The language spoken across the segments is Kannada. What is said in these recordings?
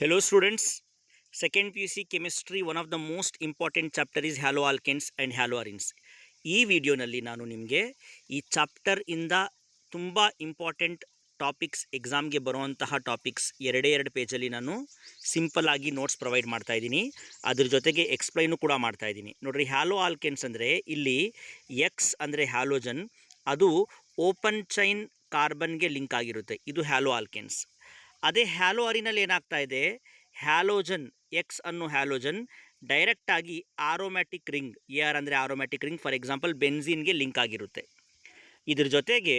Hello students, second PUC chemistry one of the most important chapter is haloalkanes and haloarenes. ಈ ವಿಡಿಯೋನಲ್ಲಿ ನಾನು ನಿಮಗೆ ಈ ಚಾಪ್ಟರ್ ಇಂದ ತುಂಬ ಇಂಪಾರ್ಟೆಂಟ್ ಟಾಪಿಕ್ಸ್ ಎಕ್ಸಾಮ್ಗೆ ಬರುವಂತಹ ಟಾಪಿಕ್ಸ್ ಎರಡು ಪೇಜಲ್ಲಿ ನಾನು ಸಿಂಪಲ್ ಆಗಿ ನೋಟ್ಸ್ ಪ್ರೊವೈಡ್ ಮಾಡ್ತಾ ಇದ್ದೀನಿ. ಅದ್ರ ಜೊತೆಗೆ ಎಕ್ಸ್ಪ್ಲೈನು ಕೂಡ ಮಾಡ್ತಾ ಇದ್ದೀನಿ. ನೋಡ್ರಿ, ಹ್ಯಾಲೋ ಆಲ್ಕೆನ್ಸ್ ಅಂದರೆ ಇಲ್ಲಿ ಎಕ್ಸ್ ಅಂದರೆ ಹ್ಯಾಲೋಜನ್, ಅದು ಓಪನ್ ಚೈನ್ ಕಾರ್ಬನ್ಗೆ ಲಿಂಕ್ ಆಗಿರುತ್ತೆ. ಇದು ಹ್ಯಾಲೋ ಆಲ್ಕೆನ್ಸ್. ಅದೇ ಹ್ಯಾಲೋ ಅರಿನಲ್ಲಿ ಏನಾಗ್ತಾ ಇದೆ, ಹ್ಯಾಲೋಜನ್ ಎಕ್ಸ್ ಅನ್ನೋ ಹ್ಯಾಲೋಜನ್ ಡೈರೆಕ್ಟಾಗಿ ಆರೋಮ್ಯಾಟಿಕ್ ರಿಂಗ್, ಎ ಆರ್ ಅಂದರೆ ಆರೋಮ್ಯಾಟಿಕ್ ರಿಂಗ್, ಫಾರ್ ಎಕ್ಸಾಂಪಲ್ ಬೆನ್ಝೀನ್ಗೆ ಲಿಂಕ್ ಆಗಿರುತ್ತೆ. ಇದ್ರ ಜೊತೆಗೆ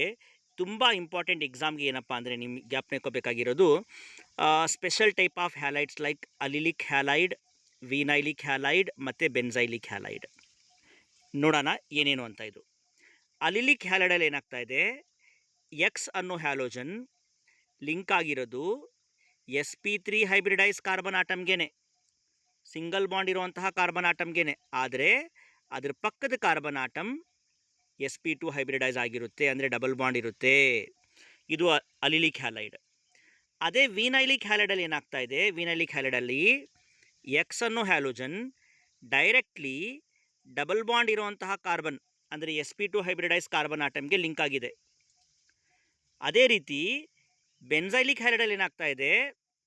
ತುಂಬ ಇಂಪಾರ್ಟೆಂಟ್ ಎಕ್ಸಾಮ್ಗೆ ಏನಪ್ಪ ಅಂದರೆ ನಿಮ್ಗೆ ಜ್ಞಾಪನಕ್ಕೋಬೇಕಾಗಿರೋದು special type of halides like allylic halide, vinylic halide ಮತ್ತು ಬೆನ್ಝೈಲಿಕ್ ಹ್ಯಾಲೈಡ್. ನೋಡೋಣ ಏನೇನು ಅಂತ. ಇದು ಅಲಿಲಿಕ್ ಹ್ಯಾಲೈಡಲ್ಲಿ ಏನಾಗ್ತಾ ಇದೆ, ಎಕ್ಸ್ ಅನ್ನೋ ಹ್ಯಾಲೋಜನ್ ಲಿಂಕ್ ಆಗಿರೋದು sp3 ಹೈಬ್ರಿಡೈಸ್ ಕಾರ್ಬನ್ ಆಟಮ್ಗೆ, ಸಿಂಗಲ್ ಬಾಂಡ್ ಇರುವಂತಹ ಕಾರ್ಬನ್ ಆಟಮ್ಗೆ. ಆದರೆ ಅದರ ಪಕ್ಕದ ಕಾರ್ಬನ್ ಆಟಮ್ sp2 ಹೈಬ್ರಿಡೈಸ್ ಆಗಿರುತ್ತೆ, ಅಂದರೆ ಡಬಲ್ ಬಾಂಡ್ ಇರುತ್ತೆ. ಇದು ಅಲಿಲಿಕ್ ಹ್ಯಾಲೈಡ್. ಅದೇ ವಿನೈಲಿಕ್ ಹ್ಯಾಲೈಡಲ್ಲಿ ಏನಾಗ್ತಾ ಇದೆ, ವಿನೈಲಿಕ್ ಹ್ಯಾಲೈಡಲ್ಲಿ ಎಕ್ಸ್ ಅನ್ನೋ ಹ್ಯಾಲೋಜನ್ ಡೈರೆಕ್ಟ್ಲಿ ಡಬಲ್ ಬಾಂಡ್ ಇರುವಂತಹ ಕಾರ್ಬನ್, ಅಂದರೆ sp2 ಹೈಬ್ರಿಡೈಸ್ ಕಾರ್ಬನ್ ಆಟಮ್ಗೆ ಲಿಂಕ್ ಆಗಿದೆ. ಅದೇ ರೀತಿ ಬೆನ್ಝೈಲಿಕ್ ಹ್ಯಾಲೈಡಲ್ಲಿ ಏನಾಗ್ತಾ ಇದೆ,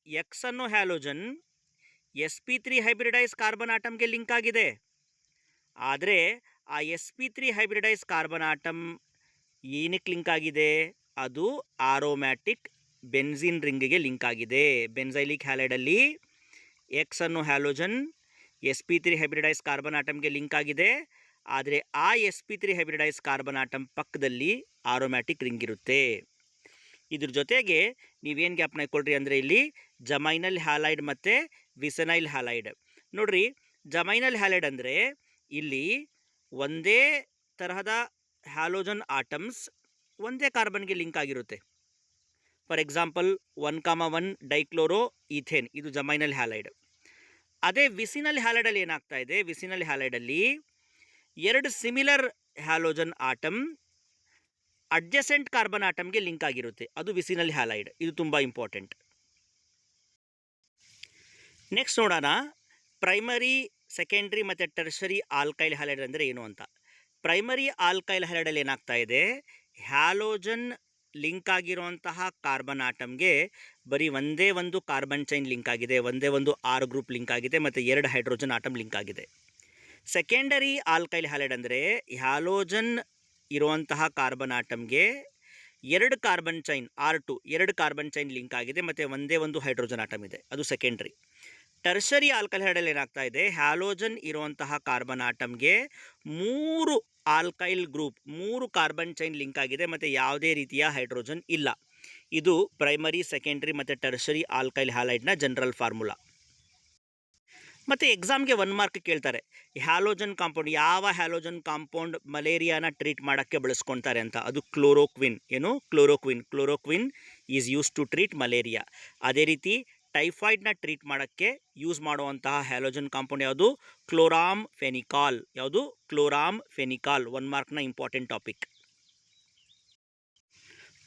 ಎಕ್ಸ್ ಅನ್ನೋ ಹ್ಯಾಲೋಜನ್ sp3 ಹೈಬ್ರಿಡೈಸ್ ಕಾರ್ಬನ್ ಆಟಮ್ಗೆ ಲಿಂಕ್ ಆಗಿದೆ. ಆದರೆ ಆ sp3 ಹೈಬ್ರಿಡೈಸ್ ಕಾರ್ಬನ್ ಆಟಮ್ ಏನಕ್ಕೆ ಲಿಂಕ್ ಆಗಿದೆ, ಅದು ಆರೋಮ್ಯಾಟಿಕ್ ಬೆನ್ಝೀನ್ ರಿಂಗ್ಗೆ ಲಿಂಕ್ ಆಗಿದೆ. ಬೆನ್ಝೈಲಿಕ್ ಹ್ಯಾಲೈಡಲ್ಲಿ ಎಕ್ಸ್ ಅನ್ನೋ ಹ್ಯಾಲೋಜನ್ sp3 ಹೈಬ್ರಿಡೈಸ್ ಕಾರ್ಬನ್ ಆಟಮ್ಗೆ ಲಿಂಕ್ ಆಗಿದೆ. ಆದರೆ ಆ sp3 ಹೈಬ್ರಿಡೈಸ್ ಕಾರ್ಬನ್ ಆಟಮ್ ಪಕ್ಕದಲ್ಲಿ ಆರೋಮ್ಯಾಟಿಕ್ ರಿಂಗ್ ಇರುತ್ತೆ. ಇದ್ರ ಜೊತೆಗೆ ನೀವೇನು ಜ್ಞಾಪನ ಇಟ್ಕೊಳ್ರಿ ಅಂದರೆ ಇಲ್ಲಿ ಜಮೈನಲ್ ಹ್ಯಾಲೈಡ್ ಮತ್ತು ವಿಸನೈಲ್ ಹ್ಯಾಲೈಡ್. ನೋಡ್ರಿ, ಜಮೈನಲ್ ಹ್ಯಾಲೈಡ್ ಅಂದರೆ ಇಲ್ಲಿ ಒಂದೇ ತರಹದ ಹ್ಯಾಲೋಜನ್ ಆಟಮ್ಸ್ ಒಂದೇ ಕಾರ್ಬನ್ಗೆ ಲಿಂಕ್ ಆಗಿರುತ್ತೆ. ಫಾರ್ ಎಕ್ಸಾಂಪಲ್ 1,1 ಡೈಕ್ಲೋರೋ ಈಥೇನ್, ಇದು ಜಮೈನಲ್ ಹ್ಯಾಲೈಡ್. ಅದೇ ವಿಸಿನಲ್ ಹ್ಯಾಲೈಡಲ್ಲಿ ಏನಾಗ್ತಾ ಇದೆ, ವಿಸಿನಲ್ ಹ್ಯಾಲೈಡಲ್ಲಿ ಎರಡು similar halogen atom adjacent carbon ಆಟಮ್ಗೆ ಲಿಂಕ್ ಆಗಿರುತ್ತೆ, ಅದು ವಿಸಿನಲ್ ಹ್ಯಾಲೈಡ್. ಇದು ತುಂಬ ಇಂಪಾರ್ಟೆಂಟ್. ನೆಕ್ಸ್ಟ್ ನೋಡೋಣ, ಪ್ರೈಮರಿ, ಸೆಕೆಂಡ್ರಿ ಮತ್ತು ಟರ್ಷರಿ ಆಲ್ಕೈಲ್ ಹ್ಯಾಲೈಡ್ ಅಂದರೆ ಏನು ಅಂತ. ಪ್ರೈಮರಿ ಆಲ್ಕೈಲ್ ಹ್ಯಾಲೈಡಲ್ಲಿ ಏನಾಗ್ತಾ ಇದೆ, ಹ್ಯಾಲೋಜನ್ ಲಿಂಕ್ ಆಗಿರುವಂತಹ ಕಾರ್ಬನ್ ಆಟಮ್ಗೆ ಬರೀ ಒಂದೇ ಒಂದು ಕಾರ್ಬನ್ ಚೈನ್ ಲಿಂಕ್ ಆಗಿದೆ, ಒಂದೇ ಒಂದು ಆರ್ ಗ್ರೂಪ್ ಲಿಂಕ್ ಆಗಿದೆ ಮತ್ತು 2 ಹೈಡ್ರೋಜನ್ ಆಟಮ್ ಲಿಂಕ್ ಆಗಿದೆ. ಸೆಕೆಂಡರಿ ಆಲ್ಕೈಲ್ ಹ್ಯಾಲೈಡ್ ಅಂದರೆ ಹ್ಯಾಲೋಜನ್ ಇರುವಂತಹ ಕಾರ್ಬನ್ ಆಟಮ್ಗೆ 2 carbon chain R2, 2 carbon chain link ಆಗಿದೆ ಮತ್ತು ಒಂದೇ ಒಂದು ಹೈಡ್ರೋಜನ್ ಆಟಮ್ ಇದೆ, ಅದು ಸೆಕೆಂಡ್ರಿ. ಟರ್ಷರಿ ಆಲ್ಕೈಲ್ ಹ್ಯಾಲೈಡಲ್ಲಿ ಏನಾಗ್ತಾ ಇದೆ, ಹ್ಯಾಲೋಜನ್ ಇರುವಂತಹ ಕಾರ್ಬನ್ ಆಟಮ್ಗೆ 3 alkyl group, 3 carbon chain link ಆಗಿದೆ ಮತ್ತು ಯಾವುದೇ ರೀತಿಯ ಹೈಡ್ರೋಜನ್ ಇಲ್ಲ. ಇದು ಪ್ರೈಮರಿ, ಸೆಕೆಂಡ್ರಿ ಮತ್ತು ಟರ್ಷರಿ ಆಲ್ಕೈಲ್ ಹ್ಯಾಲೈಡ್ನ ಜನರಲ್ ಫಾರ್ಮುಲಾ. ಮತ್ತು ಎಕ್ಸಾಮ್ಗೆ 1 ಮಾರ್ಕ್ ಕೇಳ್ತಾರೆ, ಹ್ಯಾಲೋಜನ್ ಕಾಂಪೌಂಡ್, ಯಾವ ಹ್ಯಾಲೋಜನ್ ಕಾಂಪೌಂಡ್ ಮಲೇರಿಯಾನ ಟ್ರೀಟ್ ಮಾಡೋಕ್ಕೆ ಬಳಸ್ಕೊಳ್ತಾರೆ ಅಂತ. ಅದು ಕ್ಲೋರೋಕ್ವಿನ್. ಏನು, chloroquine. Chloroquine is use to treat malaria. ಅದೇ ರೀತಿ ಟೈಫಾಯ್ಡ್ನ ಟ್ರೀಟ್ ಮಾಡೋಕ್ಕೆ ಯೂಸ್ ಮಾಡುವಂತಹ ಹ್ಯಾಲೋಜನ್ ಕಾಂಪೌಂಡ್ ಯಾವುದು, ಕ್ಲೋರಾಮ್ ಫೆನಿಕಾಲ್. ಯಾವುದು, chloramphenicol. 1 ಮಾರ್ಕ್ನ important topic.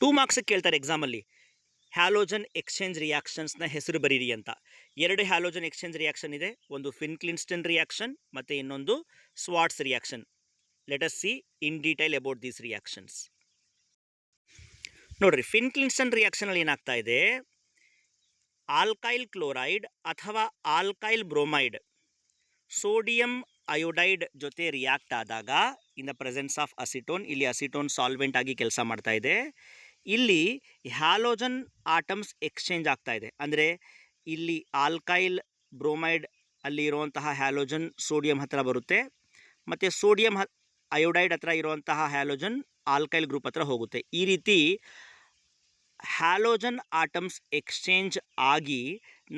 2 marks ಕೇಳ್ತಾರೆ ಎಕ್ಸಾಮಲ್ಲಿ, ಹ್ಯಾಲೋಜನ್ ಎಕ್ಸ್ಚೇಂಜ್ ರಿಯಾಕ್ಷನ್ಸ್ನ ಹೆಸರು ಬರೀರಿ ಅಂತ. 2 ಹ್ಯಾಲೋಜನ್ ಎಕ್ಸ್ಚೇಂಜ್ ರಿಯಾಕ್ಷನ್ ಇದೆ, ಒಂದು ಫಿನ್ಕ್ಲಿನ್ಸ್ಟನ್ ರಿಯಾಕ್ಷನ್ ಮತ್ತು ಇನ್ನೊಂದು swords reaction. Let us see in detail about these reactions. ನೋಡ್ರಿ, ಫಿನ್ಕ್ಲಿನ್ಸ್ಟನ್ ರಿಯಾಕ್ಷನಲ್ಲಿ ಏನಾಗ್ತಾ ಇದೆ, ಆಲ್ಕೈಲ್ ಕ್ಲೋರೈಡ್ ಅಥವಾ ಆಲ್ಕೈಲ್ ಬ್ರೋಮೈಡ್ ಸೋಡಿಯಂ ಅಯೋಡೈಡ್ ಜೊತೆ ರಿಯಾಕ್ಟ್ ಆದಾಗ in the presence of acetone, ಇಲ್ಲಿ ಅಸಿಟೋನ್ ಸಾಲ್ವೆಂಟ್ ಆಗಿ ಕೆಲಸ ಮಾಡ್ತಾ ಇದೆ. ಇಲ್ಲಿ ಹ್ಯಾಲೋಜನ್ ಆಟಮ್ಸ್ ಎಕ್ಸ್ಚೇಂಜ್ ಆಗ್ತಾ ಇದೆ. ಅಂದರೆ ಇಲ್ಲಿ ಆಲ್ಕೈಲ್ ಬ್ರೋಮೈಡ್ ಅಲ್ಲಿ ಇರುವಂತಹ ಹ್ಯಾಲೋಜನ್ ಸೋಡಿಯಂ ಹತ್ರ ಬರುತ್ತೆ ಮತ್ತು ಸೋಡಿಯಂ ಅಯೋಡೈಡ್ ಹತ್ರ ಇರುವಂತಹ ಹ್ಯಾಲೋಜನ್ ಆಲ್ಕೈಲ್ ಗ್ರೂಪ್ ಹತ್ರ ಹೋಗುತ್ತೆ. ಈ ರೀತಿ ಹ್ಯಾಲೋಜನ್ ಆಟಮ್ಸ್ ಎಕ್ಸ್ಚೇಂಜ್ ಆಗಿ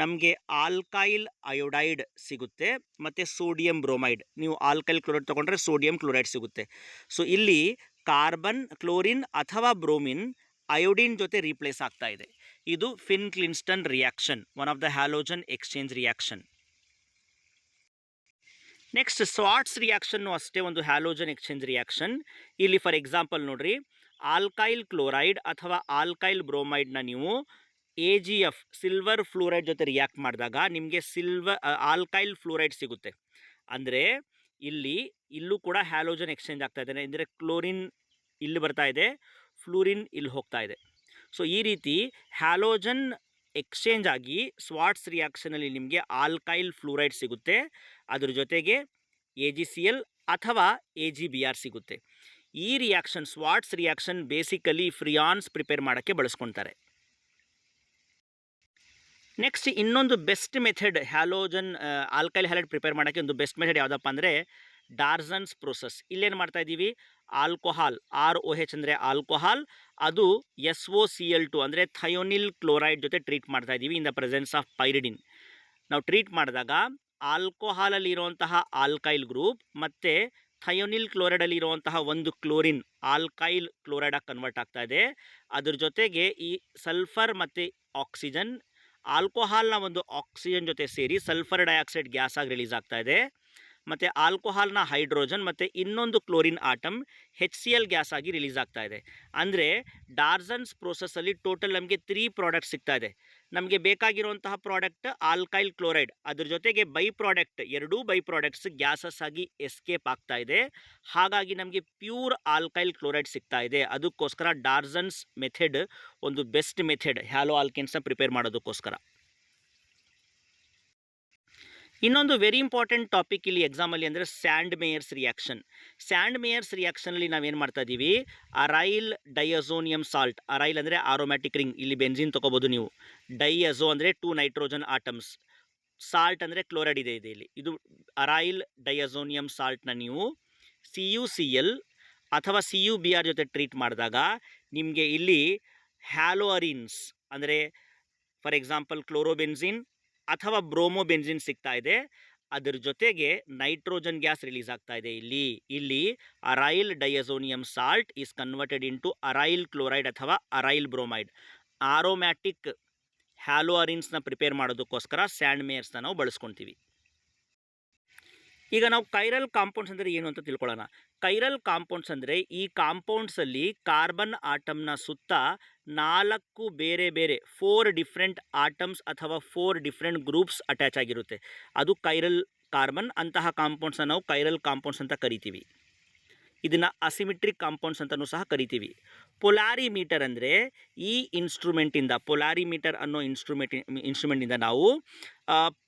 ನಮಗೆ ಆಲ್ಕೈಲ್ ಅಯೋಡೈಡ್ ಸಿಗುತ್ತೆ ಮತ್ತು ಸೋಡಿಯಂ ಬ್ರೋಮೈಡ್. ನೀವು ಆಲ್ಕೈಲ್ ಕ್ಲೋರೈಡ್ ತೊಗೊಂಡ್ರೆ ಸೋಡಿಯಂ ಕ್ಲೋರೈಡ್ ಸಿಗುತ್ತೆ. ಸೊ ಇಲ್ಲಿ ಕಾರ್ಬನ್, ಕ್ಲೋರಿನ್ ಅಥವಾ ಬ್ರೋಮಿನ್ ಅಯೋಡಿನ್ ಜೊತೆ ರೀಪ್ಲೇಸ್ ಆಗ್ತಾ ಇದೆ. ಇದು Finkelstein reaction, one of the halogen exchange reaction. Next Swarts ರಿಯಾಕ್ಷನ್ನು ಅಷ್ಟೇ ಒಂದು ಹ್ಯಾಲೋಜನ್ ಎಕ್ಸ್ಚೇಂಜ್ ರಿಯಾಕ್ಷನ್. ಇಲ್ಲಿ ಫಾರ್ ಎಕ್ಸಾಂಪಲ್ ನೋಡ್ರಿ, ಆಲ್ಕೈಲ್ ಕ್ಲೋರೈಡ್ ಅಥವಾ ಆಲ್ಕೈಲ್ ಬ್ರೋಮೈಡ್ನ ನೀವು AgF ಸಿಲ್ವರ್ ಫ್ಲೂರೈಡ್ ಜೊತೆ ರಿಯಾಕ್ಟ್ ಮಾಡಿದಾಗ ನಿಮಗೆ ಆಲ್ಕೈಲ್ ಫ್ಲೂರೈಡ್ ಸಿಗುತ್ತೆ. ಅಂದರೆ ಇಲ್ಲೂ ಕೂಡ ಹ್ಯಾಲೋಜನ್ ಎಕ್ಸ್ಚೇಂಜ್ ಆಗ್ತಾ ಇದೆ. ಅಂದರೆ ಕ್ಲೋರಿನ್ ಇಲ್ಲಿ ಬರ್ತಾ ಇದೆ, ಫ್ಲೂರಿನ್ ಇಲ್ಲಿ ಹೋಗ್ತಾ ಇದೆ. ಸೊ ಈ ರೀತಿ ಹ್ಯಾಲೋಜನ್ ಎಕ್ಸ್ಚೇಂಜ್ ಆಗಿ ಸ್ವಾಟ್ಸ್ ರಿಯಾಕ್ಷನಲ್ಲಿ ನಿಮಗೆ ಆಲ್ಕೈಲ್ ಫ್ಲೂರೈಡ್ ಸಿಗುತ್ತೆ. ಅದ್ರ ಜೊತೆಗೆ AgCl ಅಥವಾ AgBr ಸಿಗುತ್ತೆ. ಈ reaction Swarts reaction basically freons prepare ಮಾಡೋಕ್ಕೆ ಬಳಸ್ಕೊತಾರೆ. ನೆಕ್ಸ್ಟ್ ಇನ್ನೊಂದು best method halogen alkyl halide prepare ಮಾಡೋಕ್ಕೆ ಒಂದು ಬೆಸ್ಟ್ ಮೆಥಡ್ ಯಾವುದಪ್ಪ ಅಂದರೆ ಡಾರ್ಸನ್ಸ್ ಪ್ರೋಸೆಸ್. ಇಲ್ಲೇನು ಮಾಡ್ತಾ ಇದ್ದೀವಿ, ಆಲ್ಕೋಹಾಲ್ ROH ಅಂದರೆ ಆಲ್ಕೋಹಾಲ್, ಅದು SOCl2 ಅಂದರೆ ಥಯೋನಿಲ್ ಕ್ಲೋರೈಡ್ ಜೊತೆ ಟ್ರೀಟ್ ಮಾಡ್ತಾ ಇದ್ದೀವಿ ಇನ್ ದ ಪ್ರೆಸೆನ್ಸ್ ಆಫ್ ಪೈರಿಡಿನ್. ನಾವು ಟ್ರೀಟ್ ಮಾಡಿದಾಗ ಆಲ್ಕೋಹಾಲಲ್ಲಿ ಇರುವಂತಹ ಆಲ್ಕೈಲ್ ಗ್ರೂಪ್ ಮತ್ತು ಥಯೋನಿಲ್ ಕ್ಲೋರೈಡಲ್ಲಿ ಇರುವಂತಹ ಒಂದು ಕ್ಲೋರಿನ್ ಆಲ್ಕೈಲ್ ಕ್ಲೋರೈಡಾಗಿ ಕನ್ವರ್ಟ್ ಆಗ್ತಾ ಇದೆ. ಅದ್ರ ಜೊತೆಗೆ ಈ ಸಲ್ಫರ್ ಮತ್ತು ಆಕ್ಸಿಜನ್ ಆಲ್ಕೋಹಾಲ್ನ ಒಂದು ಆಕ್ಸಿಜನ್ ಜೊತೆ ಸೇರಿ ಸಲ್ಫರ್ ಡೈಆಕ್ಸೈಡ್ ಗ್ಯಾಸ್ ಆಗಿ ರಿಲೀಸ್ ಆಗ್ತಾ ಇದೆ. ಮತ್ತು ಆಲ್ಕೋಹಾಲ್ನ ಹೈಡ್ರೋಜನ್ ಮತ್ತು ಇನ್ನೊಂದು ಕ್ಲೋರಿನ್ ಆಟಮ್ HCl ಗ್ಯಾಸ್ ಆಗಿ ರಿಲೀಸ್ ಆಗ್ತಾ ಇದೆ. ಅಂದರೆ ಡಾರ್ಸನ್ಸ್ ಪ್ರೋಸೆಸ್ಸಲ್ಲಿ ಟೋಟಲ್ ನಮಗೆ 3 ಪ್ರಾಡಕ್ಟ್ ಸಿಗ್ತಾ ಇದೆ. ನಮಗೆ ಬೇಕಾಗಿರುವಂತಹ ಪ್ರಾಡಕ್ಟ್ ಆಲ್ಕೈಲ್ ಕ್ಲೋರೈಡ್, ಅದ್ರ ಜೊತೆಗೆ ಎರಡೂ ಬೈ ಪ್ರಾಡಕ್ಟ್ಸ್ ಗ್ಯಾಸಸ್ ಆಗಿ ಎಸ್ಕೇಪ್ ಆಗ್ತಾ ಇದೆ. ಹಾಗಾಗಿ ನಮಗೆ ಪ್ಯೂರ್ ಆಲ್ಕೈಲ್ ಕ್ಲೋರೈಡ್ ಸಿಗ್ತಾ ಇದೆ. ಅದಕ್ಕೋಸ್ಕರ ಡಾರ್ಸನ್ಸ್ ಮೆಥಡ್ ಒಂದು ಬೆಸ್ಟ್ ಮೆಥಡ್ ಹ್ಯಾಲೋ ಆಲ್ಕೆನ್ಸ್ನ ಪ್ರಿಪೇರ್ ಮಾಡೋದಕ್ಕೋಸ್ಕರ. ಇನ್ನೊಂದು ವೆರಿ ಇಂಪಾರ್ಟೆಂಟ್ ಟಾಪಿಕ್ ಇಲ್ಲಿ ಎಕ್ಸಾಮಲ್ಲಿ ಅಂದರೆ Sandmeyer's reaction. Sandmeyer's ರಿಯಾಕ್ಷನಲ್ಲಿ ನಾವೇನು ಮಾಡ್ತಾ ಇದ್ದೀವಿ, ಅರೈಲ್ ಡೈಅಜೋನಿಯಂ ಸಾಲ್ಟ್, ಅರೈಲ್ ಅಂದರೆ ಆರೋಮ್ಯಾಟಿಕ್ ರಿಂಗ್, ಇಲ್ಲಿ ಬೆನ್ಸಿನ್ ತೊಗೋಬೋದು ನೀವು. ಡೈಅಜೋ ಅಂದರೆ 2 ನೈಟ್ರೋಜನ್ ಆಟಮ್ಸ್, ಸಾಲ್ಟ್ ಅಂದರೆ ಕ್ಲೋರೈಡ್ ಇದೆ ಇಲ್ಲಿ. ಇದು ಅರೈಲ್ ಡೈಅಜೋನಿಯಂ ಸಾಲ್ಟ್ನ ನೀವು CuCl ಅಥವಾ CuBr ಜೊತೆ ಟ್ರೀಟ್ ಮಾಡಿದಾಗ ನಿಮಗೆ ಇಲ್ಲಿ ಹ್ಯಾಲೋಅರಿನ್ಸ್ ಅಂದರೆ ಫಾರ್ ಎಕ್ಸಾಂಪಲ್ ಕ್ಲೋರೋಬೆನ್ಸಿನ್ ಅಥವಾ ಬ್ರೋಮೋಬೆನ್ಸಿನ್ ಸಿಗ್ತಾ ಇದೆ. ಅದರ ಜೊತೆಗೆ ನೈಟ್ರೋಜನ್ ಗ್ಯಾಸ್ ರಿಲೀಸ್ ಆಗ್ತಾ ಇದೆ. ಇಲ್ಲಿ aryl diazonium salt is converted into aryl chloride ಅಥವಾ ಅರೈಲ್ ಬ್ರೋಮೈಡ್. ಆರೋಮ್ಯಾಟಿಕ್ ಹ್ಯಾಲೋಅರಿನ್ಸ್ನ ಪ್ರಿಪೇರ್ ಮಾಡೋದಕ್ಕೋಸ್ಕರ ಸ್ಯಾಂಡ್ ಮೇಯರ್ಸ್ನ ನಾವು ಬಳಸ್ಕೊತೀವಿ. ಈಗ ನಾವು ಕೈರಲ್ ಕಾಂಪೌಂಡ್ಸ್ ಅಂದರೆ ಏನು ಅಂತ ತಿಳ್ಕೊಳ್ಳೋಣ. ಕೈರಲ್ ಕಾಂಪೌಂಡ್ಸ್ ಅಂದರೆ ಈ ಕಾಂಪೌಂಡ್ಸಲ್ಲಿ ಕಾರ್ಬನ್ ಆಟಮ್ನ ಸುತ್ತ 4 ಬೇರೆ ಬೇರೆ 4 ಡಿಫ್ರೆಂಟ್ ಆಟಮ್ಸ್ ಅಥವಾ 4 ಡಿಫ್ರೆಂಟ್ ಗ್ರೂಪ್ಸ್ ಅಟ್ಯಾಚ್ ಆಗಿರುತ್ತೆ. ಅದು ಕೈರಲ್ ಕಾರ್ಬನ್. ಅಂತಹ ಕಾಂಪೌಂಡ್ಸನ್ನು ನಾವು ಕೈರಲ್ ಕಾಂಪೌಂಡ್ಸ್ ಅಂತ ಕರಿತೀವಿ. ಇದನ್ನು ಅಸಿಮೆಟ್ರಿಕ್ ಕಾಂಪೌಂಡ್ಸ್ ಅಂತಲೂ ಸಹ ಕರಿತೀವಿ. ಪೊಲಾರಿಮೀಟರ್ ಅಂದರೆ ಈ ಇನ್ಸ್ಟ್ರೂಮೆಂಟಿಂದ, ಪೊಲಾರಿಮೀಟರ್ ಅನ್ನೋ ಇನ್ಸ್ಟ್ರೂಮೆಂಟಿಂದ ನಾವು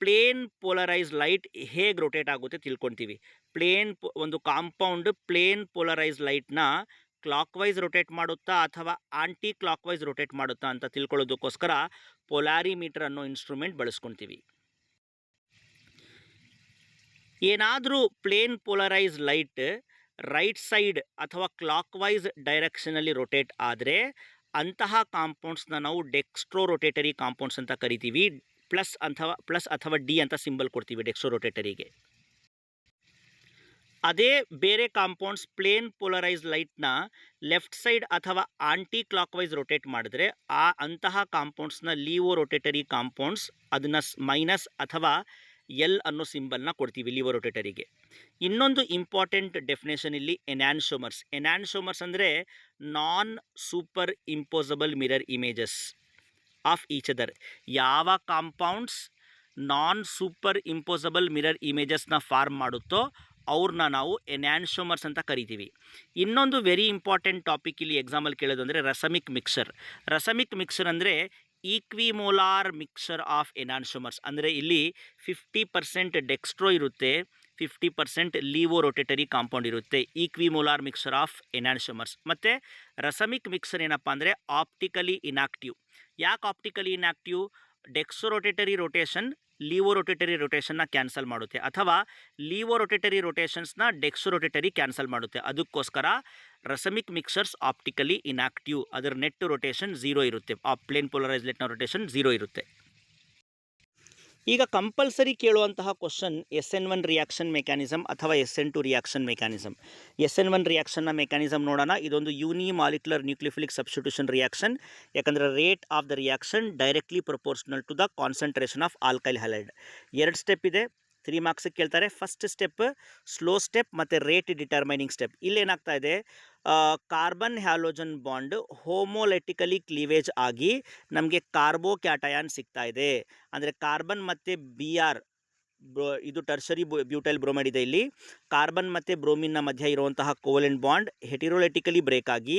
ಪ್ಲೇನ್ ಪೋಲರೈಸ್ ಲೈಟ್ ಹೇಗೆ ರೊಟೇಟ್ ಆಗುತ್ತೆ ತಿಳ್ಕೊತೀವಿ. ಒಂದು ಕಾಂಪೌಂಡ್ ಪ್ಲೇನ್ ಪೋಲರೈಸ್ ಲೈಟ್ನ ಕ್ಲಾಕ್ ವೈಸ್ ರೊಟೇಟ್ ಮಾಡುತ್ತಾ ಅಥವಾ ಆಂಟಿ ಕ್ಲಾಕ್ ವೈಸ್ ರೊಟೇಟ್ ಮಾಡುತ್ತಾ ಅಂತ ತಿಳ್ಕೊಳ್ಳೋದಕ್ಕೋಸ್ಕರ ಪೊಲಾರಿಮೀಟರ್ ಅನ್ನೋ ಇನ್ಸ್ಟ್ರೂಮೆಂಟ್ ಬಳಸ್ಕೊತೀವಿ. ಏನಾದರೂ plane polarise light right side ಅಥವಾ ಕ್ಲಾಕ್ ವೈಸ್ ಡೈರೆಕ್ಷನಲ್ಲಿ ರೊಟೇಟ್ ಆದರೆ ಅಂತಹ ಕಾಂಪೌಂಡ್ಸ್ನ ನಾವು ಡೆಕ್ಸ್ಟ್ರೋ ರೊಟೇಟರಿ ಕಾಂಪೌಂಡ್ಸ್ ಅಂತ ಕರಿತೀವಿ. ಪ್ಲಸ್ ಅಥವಾ D ಅಂತ ಸಿಂಬಲ್ ಕೊಡ್ತೀವಿ ಡೆಕ್ಸ್ಟ್ರೋ ರೊಟೇಟರಿಗೆ. ಅದೇ ಬೇರೆ ಕಾಂಪೌಂಡ್ಸ್ ಪ್ಲೇನ್ ಪೋಲರೈಸ್ ಲೈಟ್ನ ಲೆಫ್ಟ್ ಸೈಡ್ ಅಥವಾ ಆಂಟಿ ಕ್ಲಾಕ್ ವೈಸ್ ರೊಟೇಟ್ ಮಾಡಿದ್ರೆ ಅಂತಹ ಕಾಂಪೌಂಡ್ಸ್ನ ಲೀವೋ ರೊಟೇಟರಿ ಕಾಂಪೌಂಡ್ಸ್, ಅದನ್ನು ಮೈನಸ್ ಅಥವಾ L ಅನ್ನೋ ಸಿಂಬಲ್ನ ಕೊಡ್ತೀವಿ ಲೀವೋ ರೊಟೇಟರಿಗೆ. ಇನ್ನೊಂದು ಇಂಪಾರ್ಟೆಂಟ್ ಡೆಫಿನೇಷನ್ ಇಲ್ಲಿ ಎನಾನ್ಶೋಮರ್ಸ್. ಎನಾನ್ಶೋಮರ್ಸ್ ಅಂದರೆ non superimposable mirror images of each other. ಯಾವ compounds non superimposable mirror ಇಮೇಜಸ್ನ ಫಾರ್ಮ್ ಮಾಡುತ್ತೋ ಅವ್ರನ್ನ ನಾವು ಎನಾನ್ಶೋಮರ್ಸ್ ಅಂತ ಕರಿತೀವಿ. ಇನ್ನೊಂದು ವೆರಿ ಇಂಪಾರ್ಟೆಂಟ್ ಟಾಪಿಕ್ ಇಲ್ಲಿ ಎಕ್ಸಾಮಲ್ಲಿ ಕೇಳೋದು ಅಂದರೆ ರಸಮಿಕ್ ಮಿಕ್ಸರ್. ರಸಮಿಕ್ ಮಿಕ್ಸರ್ ಅಂದರೆ ಈಕ್ವಿಮೋಲಾರ್ ಮಿಕ್ಸರ್ ಆಫ್ ಎನಾನ್ಶೋಮರ್ಸ್. ಅಂದರೆ ಇಲ್ಲಿ 50% ಡೆಕ್ಸ್ಟ್ರೋ ಇರುತ್ತೆ, 50% ಲೀವೋ ರೊಟೇಟರಿ ಕಾಂಪೌಂಡ್ ಇರುತ್ತೆ. Equimolar mixer of enantiomers. ಮತ್ತು ರಸಮಿಕ್ ಮಿಕ್ಸರ್ ಏನಪ್ಪ ಅಂದರೆ ಆಪ್ಟಿಕಲಿ ಇನ್ಆಕ್ಟಿವ್. ಯಾಕೆ optically inactive? Dextrorotatory rotation laevorotatory ರೊಟೇಷನ್ನ ಕ್ಯಾನ್ಸಲ್ ಮಾಡುತ್ತೆ, ಅಥವಾ ಲೀವೋ ರೊಟೇಟರಿ ರೊಟೇಷನ್ಸ್ನ ಡೆಕ್ಸ್ಟ್ರೋ ರೊಟೇಟರಿ ಕ್ಯಾನ್ಸಲ್ ಮಾಡುತ್ತೆ. ಅದಕ್ಕೋಸ್ಕರ ರಸಮಿಕ್ ಮಿಕ್ಸರ್ಸ್ ಆಪ್ಟಿಕಲಿ ಇನ್ಆಕ್ಟಿವ್. ಅದರ ನೆಟ್ ರೊಟೇಷನ್ 0 ಇರುತ್ತೆ. ಪ್ಲೇನ್ ಪೋಲರೈಸ್ ಲೈಟ್ನ ರೊಟೇಷನ್ 0 ಇರುತ್ತೆ. ಈಗ ಕಂಪಲ್ಸರಿ ಕೇಳುವಂತಹ ಕ್ವಶನ್ SN1 ರಿಯಾಕ್ಷನ್ ಮೆಕ್ಯಾನಿಸಮ್ ಅಥವಾ SN2 reaction mechanism. SN1 ರಿಯಾಕ್ಷನ್ನ mechanism ನೋಡೋಣ. ಇದೊಂದು ಯೂನಿಮಾಲಿಕ್ಯುಲರ್ ನ್ಯೂಕ್ಲಿಯೋಫಿಲಿಕ್ ಸಬ್ಸ್ಟಿಟ್ಯೂಷನ್ ರಿಯಾಕ್ಷನ್. ಯಾಕಂದರೆ rate of the reaction directly proportional to the concentration of alkyl halide. 2 step ಇದೆ, 3 ಮಾರ್ಕ್ಸಿಗೆ ಕೇಳ್ತಾರೆ. ಫಸ್ಟ್ ಸ್ಟೆಪ್ ಸ್ಲೋ ಸ್ಟೆಪ್ ಮತ್ತು ರೇಟ್ ಡಿಟರ್ಮೈನಿಂಗ್ ಸ್ಟೆಪ್. ಇಲ್ಲೇನಾಗ್ತಾ ಇದೆ, carbon halogen bond homolytically cleavage ಆಗಿ ನಮಗೆ ಕಾರ್ಬೋಕ್ಯಾಟಯಾನ್ ಸಿಗ್ತಾ ಇದೆ. ಅಂದರೆ ಕಾರ್ಬನ್ ಮತ್ತು BR ಇದು ಟರ್ಷರಿ ಬ್ಯೂಟೈಲ್ ಬ್ರೋಮೈಡ್ ಇದೆ. ಇಲ್ಲಿ ಕಾರ್ಬನ್ ಮತ್ತು ಬ್ರೋಮಿನ್ನ ಮಧ್ಯ ಇರುವಂತಹ ಕೋವೆಲೆಂಟ್ ಬಾಂಡ್ ಹೆಟಿರೋಲೆಟಿಕಲಿ ಬ್ರೇಕ್ ಆಗಿ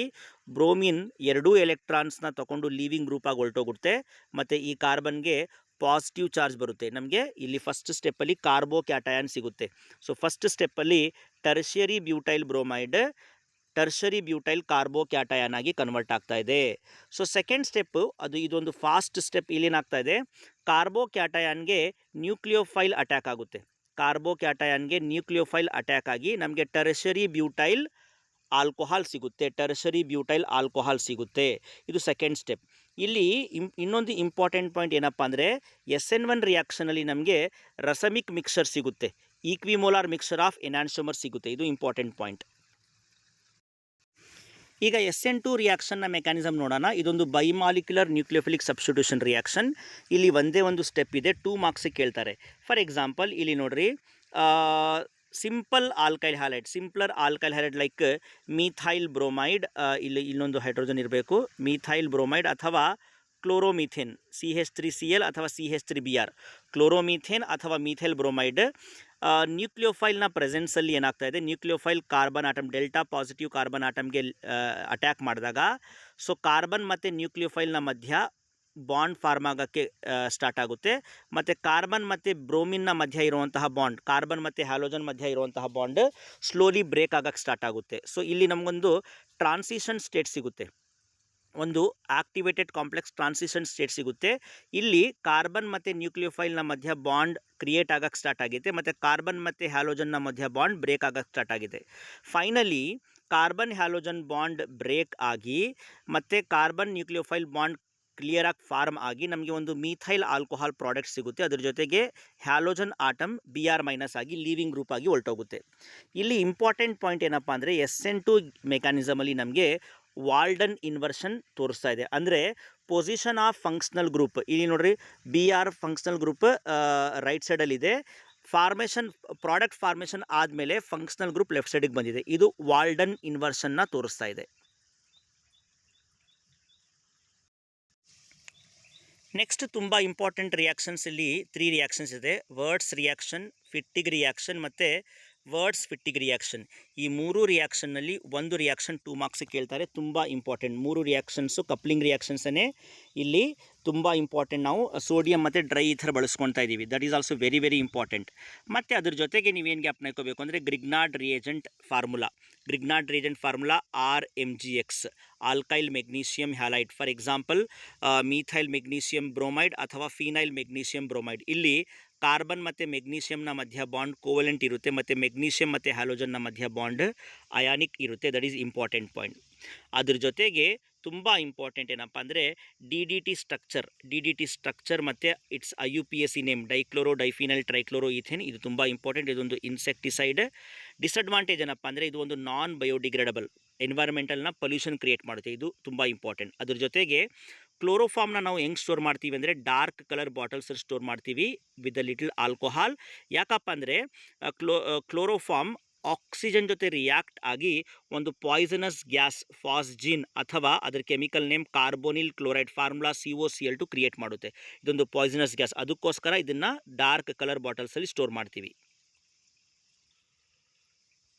ಬ್ರೋಮಿನ್ 2 ಎಲೆಕ್ಟ್ರಾನ್ಸ್ನ ತಗೊಂಡು ಲೀವಿಂಗ್ ಗ್ರೂಪ್ ಆಗಿ ಹೊರಟೋಗುತ್ತೆ ಮತ್ತು ಈ ಕಾರ್ಬನ್ಗೆ ಪಾಸಿಟಿವ್ ಚಾರ್ಜ್ ಬರುತ್ತೆ. ನಮಗೆ ಇಲ್ಲಿ ಫಸ್ಟ್ ಸ್ಟೆಪ್ಪಲ್ಲಿ ಕಾರ್ಬೋಕ್ಯಾಟಯಾನ್ ಸಿಗುತ್ತೆ. ಸೊ ಫಸ್ಟ್ ಸ್ಟೆಪ್ಪಲ್ಲಿ tertiary butyl bromide tertiary butyl carbocation ಆಗಿ ಕನ್ವರ್ಟ್ ಆಗ್ತಾ ಇದೆ. ಸೊ ಸೆಕೆಂಡ್ ಸ್ಟೆಪ್ಪು ಇದೊಂದು ಫಾಸ್ಟ್ ಸ್ಟೆಪ್. ಇಲ್ಲೇನಾಗ್ತಾ ಇದೆ, ಕಾರ್ಬೋಕ್ಯಾಟಯಾನ್ಗೆ ನ್ಯೂಕ್ಲಿಯೋಫೈಲ್ ಅಟ್ಯಾಕ್ ಆಗುತ್ತೆ. ಕಾರ್ಬೋಕ್ಯಾಟಯಾನ್ಗೆ ನ್ಯೂಕ್ಲಿಯೋಫೈಲ್ ಅಟ್ಯಾಕ್ ಆಗಿ ನಮಗೆ ಟರ್ಷರಿ ಬ್ಯೂಟೈಲ್ ಆಲ್ಕೋಹಾಲ್ ಸಿಗುತ್ತೆ. ಟರ್ಷರಿ ಬ್ಯೂಟೈಲ್ ಆಲ್ಕೋಹಾಲ್ ಸಿಗುತ್ತೆ. ಇದು ಸೆಕೆಂಡ್ ಸ್ಟೆಪ್. ಇಲ್ಲಿ ಇನ್ನೊಂದು ಇಂಪಾರ್ಟೆಂಟ್ ಪಾಯಿಂಟ್ ಏನಪ್ಪ ಅಂದರೆ SN1 ರಿಯಾಕ್ಷನಲ್ಲಿ ನಮಗೆ ರಸಮಿಕ್ ಮಿಕ್ಸರ್ ಸಿಗುತ್ತೆ. ಈಕ್ವಿಮೋಲಾರ್ ಮಿಕ್ಸರ್ ಆಫ್ ಎನಾನ್ಶೋಮರ್ ಸಿಗುತ್ತೆ. ಇದು ಇಂಪಾರ್ಟೆಂಟ್ ಪಾಯಿಂಟ್. ಈಗ SN2 ರಿಯಾಕ್ಷನ್ನ ಮೆಕ್ಯಾನಿಸಮ್ ನೋಡೋಣ. ಇದೊಂದು ಬೈಮಾಲಿಕ್ಯುಲರ್ ನ್ಯೂಕ್ಲಿಯೋಫಿಲಿಕ್ ಸಬ್ಸ್ಟಿಟ್ಯೂಷನ್ ರಿಯಾಕ್ಷನ್. ಇಲ್ಲಿ ಒಂದೇ ಒಂದು ಸ್ಟೆಪ್ ಇದೆ, 2 ಮಾರ್ಕ್ಸಿಗೆ ಕೇಳ್ತಾರೆ. ಫಾರ್ ಎಕ್ಸಾಂಪಲ್ ಇಲ್ಲಿ ನೋಡ್ರಿ, simple alkyl halide, simpler alkyl halide like methyl bromide, ಇಲ್ಲಿ ಇನ್ನೊಂದು ಹೈಡ್ರೋಜನ್ ಇರಬೇಕು, ಮೀಥೈಲ್ ಬ್ರೋಮೈಡ್ ಅಥವಾ ಕ್ಲೋರೋಮೀಥೇನ್ CH3Cl ಅಥವಾ CH3Br, ಕ್ಲೋರೋಮೀಥೇನ್ ಅಥವಾ ಮೀಥೈಲ್ ಬ್ರೋಮೈಡ್ ನ್ಯೂಕ್ಲಿಯೋಫೈಲ್ನ ಪ್ರೆಸೆನ್ಸಲ್ಲಿ ಏನಾಗ್ತಾ ಇದೆ, nucleophile carbon atom delta positive carbon ಆಟಮ್ಗೆ ಅಟ್ಯಾಕ್ ಮಾಡಿದಾಗ ಸೊ ಕಾರ್ಬನ್ ಮತ್ತು ನ್ಯೂಕ್ಲಿಯೋಫೈಲ್ನ ಮಧ್ಯ ಬಾಂಡ್ ಫಾರ್ಮ್ ಆಗೋಕ್ಕೆ ಸ್ಟಾರ್ಟ್ ಆಗುತ್ತೆ. ಮತ್ತು ಕಾರ್ಬನ್ ಮತ್ತು ಬ್ರೋಮಿನ್ನ ಮಧ್ಯ ಇರುವಂತಹ ಬಾಂಡ್, ಕಾರ್ಬನ್ ಮತ್ತು ಹ್ಯಾಲೋಜನ್ ಮಧ್ಯ ಇರುವಂತಹ ಬಾಂಡ್ ಸ್ಲೋಲಿ ಬ್ರೇಕ್ ಆಗೋಕ್ಕೆ ಸ್ಟಾರ್ಟ್ ಆಗುತ್ತೆ. ಸೊ ಇಲ್ಲಿ ನಮಗೊಂದು ಟ್ರಾನ್ಸಿಷನ್ ಸ್ಟೇಟ್ ಸಿಗುತ್ತೆ, ಒಂದು ಆಕ್ಟಿವೇಟೆಡ್ ಕಾಂಪ್ಲೆಕ್ಸ್ ಟ್ರಾನ್ಸಿಷನ್ ಸ್ಟೇಟ್ ಸಿಗುತ್ತೆ. ಇಲ್ಲಿ ಕಾರ್ಬನ್ ಮತ್ತು ನ್ಯೂಕ್ಲಿಯೋಫೈಲ್ನ ಮಧ್ಯ ಬಾಂಡ್ ಕ್ರಿಯೇಟ್ ಆಗೋಕ್ಕೆ ಸ್ಟಾರ್ಟ್ ಆಗಿದೆ ಮತ್ತು ಕಾರ್ಬನ್ ಮತ್ತು ಹ್ಯಾಲೋಜನ್ನ ಮಧ್ಯ ಬಾಂಡ್ ಬ್ರೇಕ್ ಆಗೋಕ್ಕೆ ಸ್ಟಾರ್ಟ್ ಆಗಿದೆ. Finally carbon halogen bond break ಆಗಿ ಮತ್ತು ಕಾರ್ಬನ್ ನ್ಯೂಕ್ಲಿಯೋಫೈಲ್ ಬಾಂಡ್ ಕ್ಲಿಯರಾಗಿ ಫಾರ್ಮ್ ಆಗಿ ನಮಗೆ ಒಂದು ಮೀಥೈಲ್ ಆಲ್ಕೋಹಾಲ್ ಪ್ರಾಡಕ್ಟ್ ಸಿಗುತ್ತೆ. ಅದ್ರ ಜೊತೆಗೆ ಹ್ಯಾಲೋಜನ್ ಆಟಮ್ Br- ಆಗಿ ಲೀವಿಂಗ್ ಗ್ರೂಪ್ ಆಗಿ ಹೊರಟೋಗುತ್ತೆ. ಇಲ್ಲಿ ಇಂಪಾರ್ಟೆಂಟ್ ಪಾಯಿಂಟ್ ಏನಪ್ಪ ಅಂದರೆ SN2 ಮೆಕ್ಯಾನಿಸಮಲ್ಲಿ ನಮಗೆ ವಾಲ್ಡನ್ ಇನ್ವರ್ಷನ್ ತೋರಿಸ್ತಾ ಇದೆ. ಅಂದರೆ ಪೊಸಿಷನ್ ಆಫ್ ಫಂಕ್ಷನಲ್ ಗ್ರೂಪ್, ಇಲ್ಲಿ ನೋಡ್ರಿ Br ಫಂಕ್ಷನಲ್ ಗ್ರೂಪ್ ರೈಟ್ ಸೈಡಲ್ಲಿದೆ, ಪ್ರಾಡಕ್ಟ್ ಫಾರ್ಮೇಷನ್ ಆದಮೇಲೆ ಫಂಕ್ಷನಲ್ ಗ್ರೂಪ್ ಲೆಫ್ಟ್ ಸೈಡಿಗೆ ಬಂದಿದೆ. ಇದು ವಾಲ್ಡನ್ ಇನ್ವರ್ಷನ್ನ ತೋರಿಸ್ತಾ ಇದೆ. ನೆಕ್ಸ್ಟ್ ತುಂಬ ಇಂಪಾರ್ಟೆಂಟ್ ರಿಯಾಕ್ಷನ್ಸ್, ಇಲ್ಲಿ 3 ರಿಯಾಕ್ಷನ್ಸ್ ಇದೆ. ವರ್ಡ್ಸ್ ರಿಯಾಕ್ಷನ್, ಫಿಟ್ಟಿಗ್ ರಿಯಾಕ್ಷನ್ ಮತ್ತು ವರ್ಡ್ಸ್ ಫಿಟ್ಟಿಗ್ ರಿಯಾಕ್ಷನ್. ಈ 3 ರಿಯಾಕ್ಷನ್ನಲ್ಲಿ ಒಂದು ರಿಯಾಕ್ಷನ್ 2 ಮಾರ್ಕ್ಸಿಗೆ ಕೇಳ್ತಾರೆ. ತುಂಬ ಇಂಪಾರ್ಟೆಂಟ್ 3 ರಿಯಾಕ್ಷನ್ಸು, ಕಪ್ಲಿಂಗ್ ರಿಯಾಕ್ಷನ್ಸನ್ನೇ ಇಲ್ಲಿ ತುಂಬ ಇಂಪಾರ್ಟೆಂಟ್. ನಾವು ಸೋಡಿಯಂ ಮತ್ತು ಡ್ರೈ ಈಥರ್ ಬಳಸ್ಕೊಳ್ತಾ ಇದ್ದೀವಿ, that is also very very important. ಮತ್ತು ಅದ್ರ ಜೊತೆಗೆ ನೀವೇನು ಗ್ಯಾಪ್ ಹಾಕೋಬೇಕು ಅಂದರೆ Grignard reagent formula, Grignard reagent formula RMgX, alkyl magnesium halide. For example methyl magnesium bromide ಅಥವಾ ಫಿನೈಲ್ ಮೆಗ್ನೀಷಿಯಮ್ ಬ್ರೋಮೈಡ್. ಇಲ್ಲಿ ಕಾರ್ಬನ್ ಮತ್ತು ಮೆಗ್ನೀಷಿಯಮ್ನ ಮಧ್ಯ ಬಾಂಡ್ ಕೋವಲೆಂಟ್ ಇರುತ್ತೆ ಮತ್ತು ಮೆಗ್ನೀಷಿಯಮ್ ಮತ್ತು ಹ್ಯಾಲೋಜನ್ನ ಮಧ್ಯ ಬಾಂಡ್ ಅಯಾನಿಕ್ ಇರುತ್ತೆ. That is important point. ಅದ್ರ ಜೊತೆಗೆ ತುಂಬ ಇಂಪಾರ್ಟೆಂಟ್ ಏನಪ್ಪ ಅಂದರೆ DDT ಸ್ಟ್ರಕ್ಚರ್ ಮತ್ತು it's IUPAC name, dichloro diphenyl trichloro ethane. ಇದು ತುಂಬ ಇಂಪಾರ್ಟೆಂಟ್. ಇದೊಂದು ಇನ್ಸೆಕ್ಟಿಸೈಡ್. ಡಿಸಡ್ವಾಂಟೇಜ್ ಏನಪ್ಪ ಅಂದರೆ ಇದು ಒಂದು ನಾನ್ ಬಯೋಡಿಗ್ರೇಡಬಲ್, ಎನ್ವೈರ್ಮೆಂಟಲ್ನ ಪೊಲ್ಯೂಷನ್ ಕ್ರಿಯೇಟ್ ಮಾಡುತ್ತೆ. ಇದು ತುಂಬ ಇಂಪಾರ್ಟೆಂಟ್. ಅದ್ರ ಜೊತೆಗೆ ಕ್ಲೋರೋಫಾರ್ಮ್ನ ನಾವು ಹೆಂಗೆ ಸ್ಟೋರ್ ಮಾಡ್ತೀವಿ ಅಂದರೆ ಡಾರ್ಕ್ ಕಲರ್ ಬಾಟಲ್ಸಲ್ಲಿ ಸ್ಟೋರ್ ಮಾಡ್ತೀವಿ ವಿತ್ ಅ ಲಿಟಲ್ ಆಲ್ಕೋಹಾಲ್. ಯಾಕಪ್ಪ ಅಂದರೆ ಕ್ಲೋರೋಫಾರ್ಮ್ ಆಕ್ಸಿಜನ್ ಜೊತೆ ರಿಯಾಕ್ಟ್ ಆಗಿ ಒಂದು ಪಾಯ್ಸನಸ್ ಗ್ಯಾಸ್ ಫಾಸ್ಜಿನ್ ಅಥವಾ ಅದರ chemical name carbonyl chloride, formula COCl2 create ಮಾಡುತ್ತೆ. ಇದೊಂದು ಪಾಯ್ಸನಸ್ ಗ್ಯಾಸ್. ಅದಕ್ಕೋಸ್ಕರ ಇದನ್ನು ಡಾರ್ಕ್ ಕಲರ್ ಬಾಟಲ್ಸಲ್ಲಿ ಸ್ಟೋರ್ ಮಾಡ್ತೀವಿ.